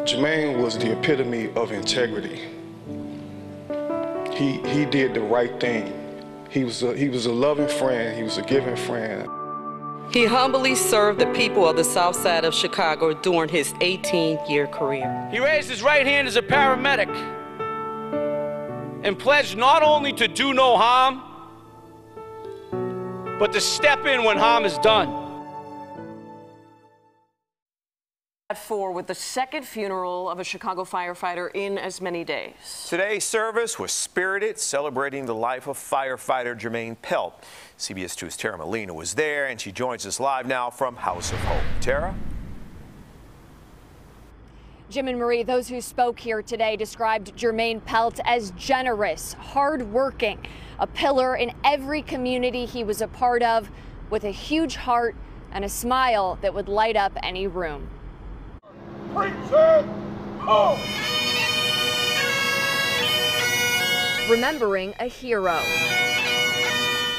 Jermaine was the epitome of integrity. He did the right thing. He was a loving friend. He was a giving friend. He humbly served the people of the South Side of Chicago during his 18-year career. He raised his right hand as a paramedic and pledged not only to do no harm, but to step in when harm is done. At 4 with the second funeral of a Chicago firefighter in as many days. Today's service was spirited, celebrating the life of firefighter Jermaine Pelt. CBS 2's Tara Molina was there, and she joins us live now from House of Hope. Tara? Jim and Marie, those who spoke here today described Jermaine Pelt as generous, hardworking, a pillar in every community he was a part of, with a huge heart and a smile that would light up any room. Remembering a hero.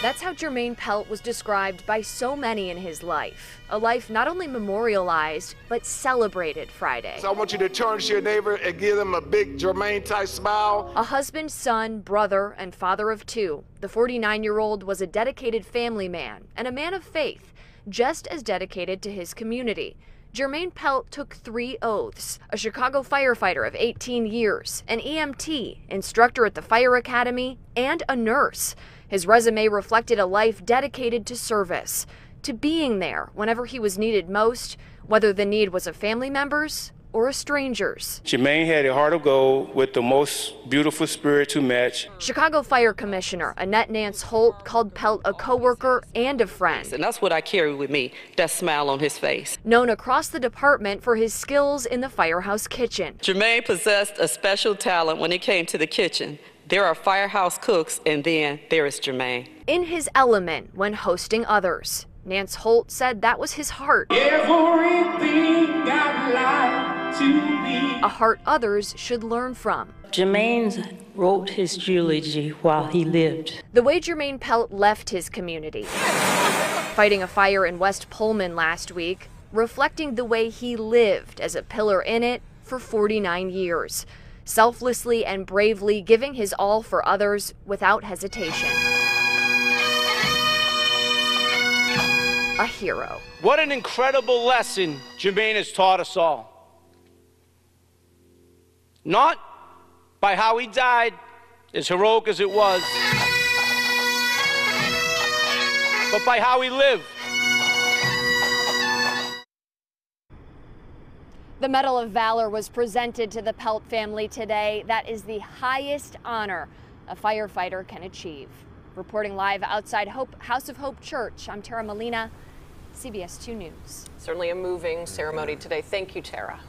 That's how Jermaine Pelt was described by so many in his life. A life not only memorialized, but celebrated Friday. So I want you to turn to your neighbor and give them a big Jermaine-type smile. A husband, son, brother, and father of 2, the 49-year-old was a dedicated family man and a man of faith, just as dedicated to his community. Jermaine Pelt took 3 oaths: a Chicago firefighter of 18 years, an EMT, instructor at the fire academy, and a nurse. His resume reflected a life dedicated to service, to being there whenever he was needed most, whether the need was of family members or a stranger's. Jermaine had a heart of gold with the most beautiful spirit to match. Chicago Fire Commissioner Annette Nance Holt called Pelt a coworker and a friend. And that's what I carry with me, that smile on his face. Known across the department for his skills in the firehouse kitchen. Jermaine possessed a special talent when it came to the kitchen. There are firehouse cooks, and then there is Jermaine. In his element when hosting others. Nance Holt said that was his heart. Everything I'd like to be. A heart others should learn from. Jermaine wrote his eulogy while he lived. The way Jermaine Pelt left his community. Fighting a fire in West Pullman last week, reflecting the way he lived as a pillar in it for 49 years. Selflessly and bravely giving his all for others without hesitation. A hero. What an incredible lesson Jermaine has taught us all. Not by how he died, as heroic as it was, but by how he lived. The Medal of Valor was presented to the Pelt family today. That is the highest honor a firefighter can achieve. Reporting live outside House of Hope Church, I'm Tara Molina, CBS 2 News. Certainly a moving ceremony today. Thank you, Tara.